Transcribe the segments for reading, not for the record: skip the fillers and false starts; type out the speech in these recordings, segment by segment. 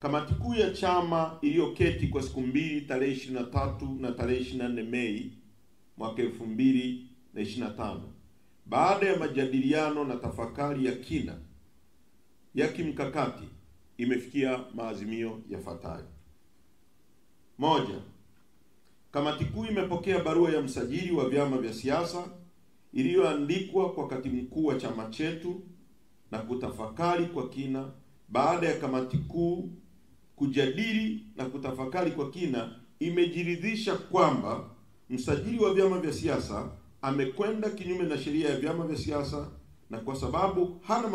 Kamati kuu ya chama iliyoketi kwa siku mbili tarehe 23 na tarehe 24 Mei mwaka 2025, baada ya majadiliano na tafakari ya kina ya kimkakati, imefikia maazimio yafuatayo. Moja, kamati kuu imepokea barua ya msajili wa vyama vya siasa iliyoandikwa kwa katibu mkuu wa chama chetu na kutafakari kwa kina. Baada ya kamati kuu kujadili na kutafakari kwa kina, imejiridhisha kwamba msajili wa vyama vya siasa amekwenda kinyume na sheria ya vyama vya siasa, na kwa sababu hana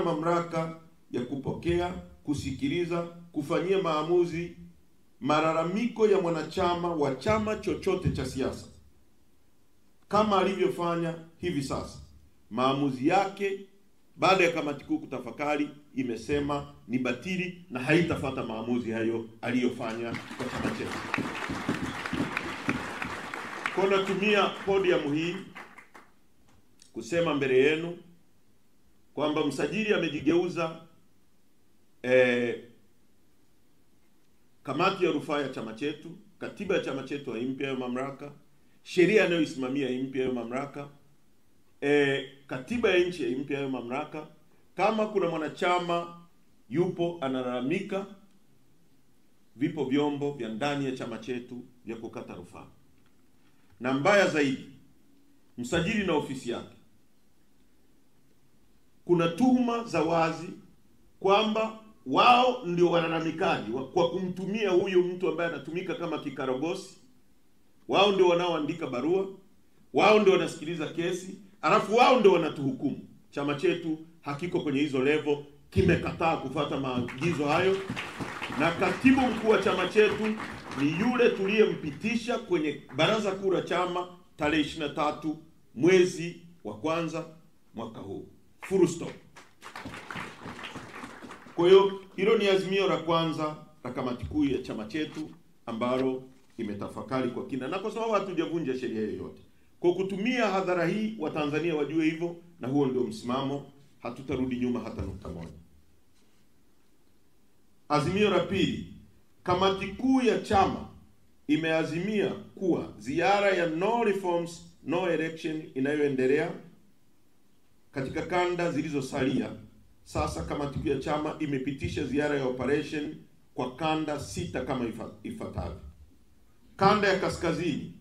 mamlaka ya kupokea, kusikiliza, kufanyia maamuzi malalamiko ya mwanachama wa chama chochote cha siasa kama alivyofanya hivi sasa. Maamuzi yake baada ya kamati kuu kutafakari imesema ni batili na haitafuata maamuzi hayo aliyofanya kwa chama chetu. Kwa natumia podium hii kusema mbele yenu kwamba msajili amejigeuza kamati ya rufaa ya chama chetu, katiba ya chama chetu haimpi hayo mamlaka, sheria inayoisimamia haimpi hayo mamlaka, katiba ya nchi haimpi hayo mamlaka. Kama kuna mwanachama yupo analalamika, vipo vyombo vya ndani ya chama chetu vya kukata rufaa. Na mbaya zaidi, msajili na ofisi yake, kuna tuhuma za wazi kwamba wao ndio walalamikaji kwa kumtumia huyo mtu ambaye anatumika kama kikaragosi. Wao ndio wanaoandika barua, wao ndio wanasikiliza kesi, alafu wao ndio wanatuhukumu. Chama chetu hakiko kwenye hizo level, kimekataa kufuata maagizo hayo, na katibu mkuu wa chama chetu ni yule tuliyempitisha kwenye baraza kuu la chama tarehe 23 mwezi wa kwanza mwaka huu. Full stop. Kwa hiyo hilo ni azimio la kwanza la kamati kuu ya chama chetu ambalo imetafakari kwa kina, na kwa sababu hatujavunja sheria yoyote. Kwa kutumia hadhara hii, Watanzania wajue hivyo, na huo ndio msimamo, hatutarudi nyuma hata nukta moja. Azimio la pili, kamati kuu ya chama imeazimia kuwa ziara ya no reforms no election inayoendelea katika kanda zilizosalia. Sasa kamati kuu ya chama imepitisha ziara ya operation kwa kanda 6 kama ifuatavyo. Kanda ya kaskazini,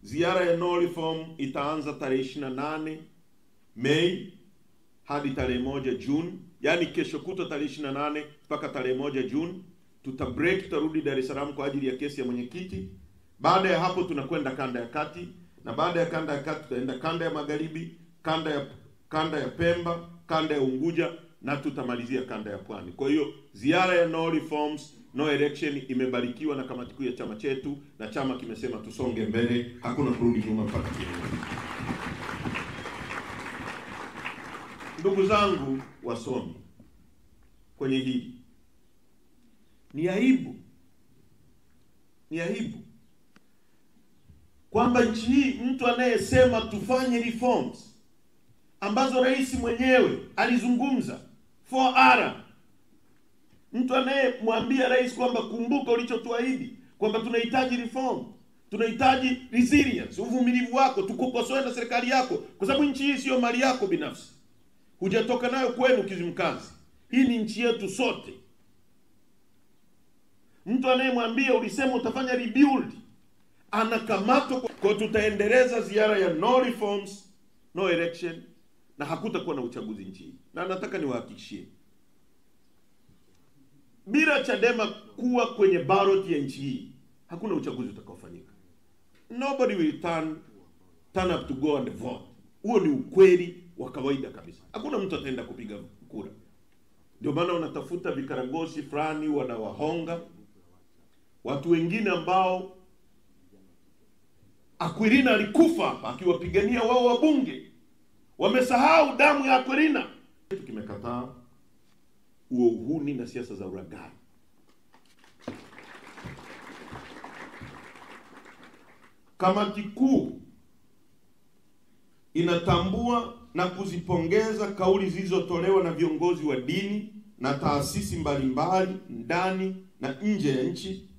ziara ya no reform itaanza tarehe 28 Mei hadi tarehe 1 Juni, yani kesho kutwa tarehe 28 mpaka tarehe 1 Juni. Tutarudi Dar es Salaam kwa ajili ya kesi ya mwenyekiti. Baada ya hapo tunakwenda kanda ya kati, na baada ya kanda ya kati tutaenda kanda ya magharibi, kanda ya Pemba, kanda ya Unguja, na tutamalizia kanda ya Pwani. Kwa hiyo ziara ya no reforms no election imebarikiwa na kamati kuu ya chama chetu, na chama kimesema tusonge mbele, hakuna kurudi nyuma mpaka kieleweke. Ndugu zangu wasomi, kwenye hili ni aibu kwamba nchi hii mtu anayesema tufanye reforms ambazo rais mwenyewe alizungumza 4R, mtu anayemwambia rais kwamba kumbuka ulichotuahidi kwamba tunahitaji reform, tunahitaji resilience, uvumilivu wako, tukukosoe na serikali yako, kwa sababu nchi hii sio mali yako binafsi, hujatoka nayo kwenu Kizimkazi, hii ni nchi yetu sote. Mtu anayemwambia ulisema utafanya rebuild anakamatwa. Kwa tutaendeleza ziara ya no reforms no election, na hakutakuwa na uchaguzi nchi hii. Na nataka niwahakikishie, bila Chadema kuwa kwenye ballot ya nchi hii, hakuna uchaguzi utakaofanyika. Nobody will turn up to go and vote. Huo ni ukweli wa kawaida kabisa. Hakuna mtu ataenda kupiga kura. Ndio maana wanatafuta vikaragosi fulani wanawahonga watu wengine ambao Akwilina alikufa akiwapigania wao wabunge. Wamesahau damu ya Akwilina. Kimekataa huo uhuni na siasa za uragai. Kamati kuu inatambua na kuzipongeza kauli zilizotolewa na viongozi wa dini na taasisi mbalimbali ndani na nje ya nchi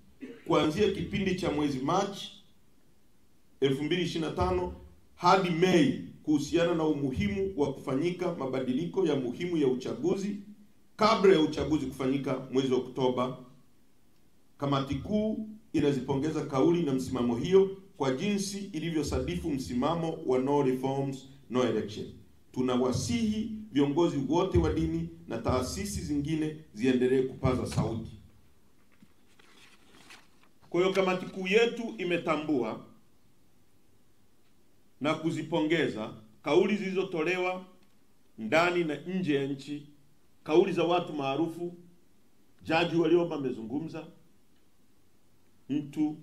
kuanzia kipindi cha mwezi Machi 2025 hadi Mei kuhusiana na umuhimu wa kufanyika mabadiliko ya muhimu ya uchaguzi kabla ya uchaguzi kufanyika mwezi Oktoba. Kamati kuu inazipongeza kauli na msimamo hiyo kwa jinsi ilivyosadifu msimamo wa no reforms no election. Tunawasihi viongozi wote wa dini na taasisi zingine ziendelee kupaza sauti. Kwa hiyo kamati kuu yetu imetambua na kuzipongeza kauli zilizotolewa ndani na nje ya nchi, kauli za watu maarufu. Jaji Warioba amezungumza, mtu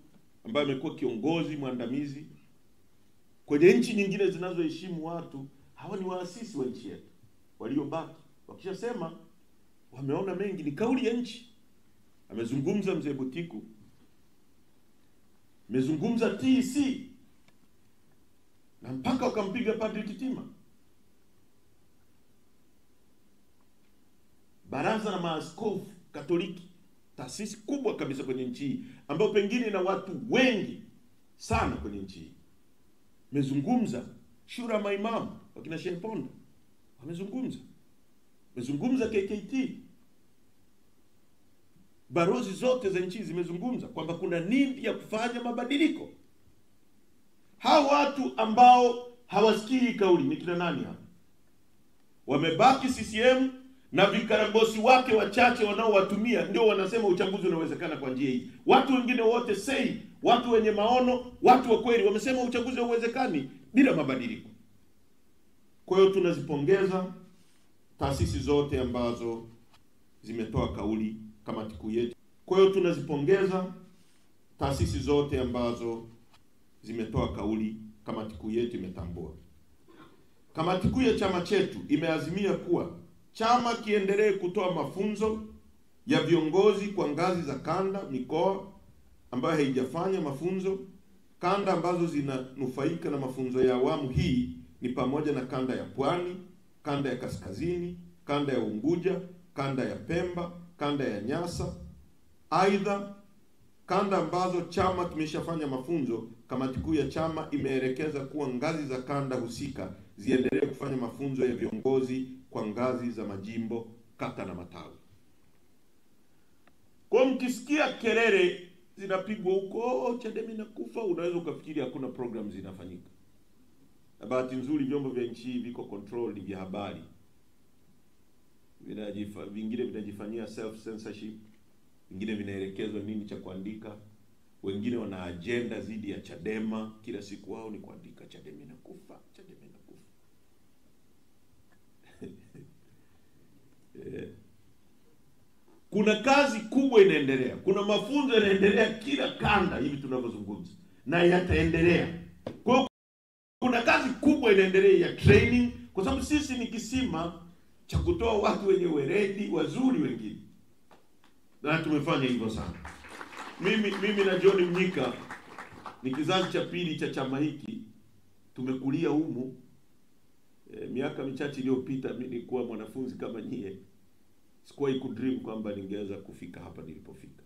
ambaye amekuwa kiongozi mwandamizi kwenye nchi nyingine zinazoheshimu watu. Hawa ni waasisi wa nchi yetu waliobaki, wakishasema wameona mengi, ni kauli ya nchi. Amezungumza Mzee Butiku, amezungumza TC, na mpaka wakampiga Padri Kitima. Baraza la Maaskofu Katoliki, taasisi kubwa kabisa kwenye nchi hii, ambayo pengine na watu wengi sana kwenye nchi hii, amezungumza. Shura Maimamu wakina Sheikh Ponda wamezungumza KKT. Barozi zote za nchi zimezungumza kwamba kuna need ya kufanya mabadiliko. Hao watu ambao hawasikii kauli ni kina nani hapa? Wamebaki CCM na vikaragosi wake wachache wanaowatumia ndio wanasema uchaguzi unawezekana kwa njia hii. Watu wengine wote watu wenye maono, watu wa kweli wamesema uchaguzi hauwezekani bila mabadiliko. Kwa hiyo tunazipongeza taasisi zote ambazo zimetoa kauli. Kamati kuu yetu, kwa hiyo tunazipongeza taasisi zote ambazo zimetoa kauli. Kamati kuu yetu imetambua. Kamati kuu ya chama chetu imeazimia kuwa chama kiendelee kutoa mafunzo ya viongozi kwa ngazi za kanda, mikoa ambayo haijafanya mafunzo. Kanda ambazo zinanufaika na mafunzo ya awamu hii ni pamoja na kanda ya Pwani, kanda ya Kaskazini, kanda ya Unguja, kanda ya Pemba, kanda ya Nyasa. Aidha, kanda ambazo chama kimeshafanya mafunzo, kamati kuu ya chama imeelekeza kuwa ngazi za kanda husika ziendelee kufanya mafunzo ya viongozi kwa ngazi za majimbo, kata na matawi. Kwa mkisikia kelele zinapigwa huko Chadema inakufa, unaweza ukafikiri hakuna program zinafanyika. Na bahati nzuri vyombo vya nchi viko controlled vya habari. Vingine vinajifanyia self censorship, vingine vinaelekezwa nini cha kuandika, wengine wana agenda zidi ya Chadema, kila siku wao ni kuandika Chadema inakufa, Chadema inakufa. Kuna kazi kubwa inaendelea, kuna mafunzo yanaendelea kila kanda hivi tunavyozungumza, na yataendelea. Kwa hiyo kuna kazi kubwa inaendelea ya training, kwa sababu sisi ni kisima cha kutoa watu wenye weledi wazuri wengine, na tumefanya hivyo sana. Mimi na John Mnyika ni kizazi cha pili cha chama hiki, tumekulia humu. Miaka michache iliyopita mimi nilikuwa mwanafunzi kama nyie, sikuwahi kudream kwamba ningeweza kufika hapa nilipofika.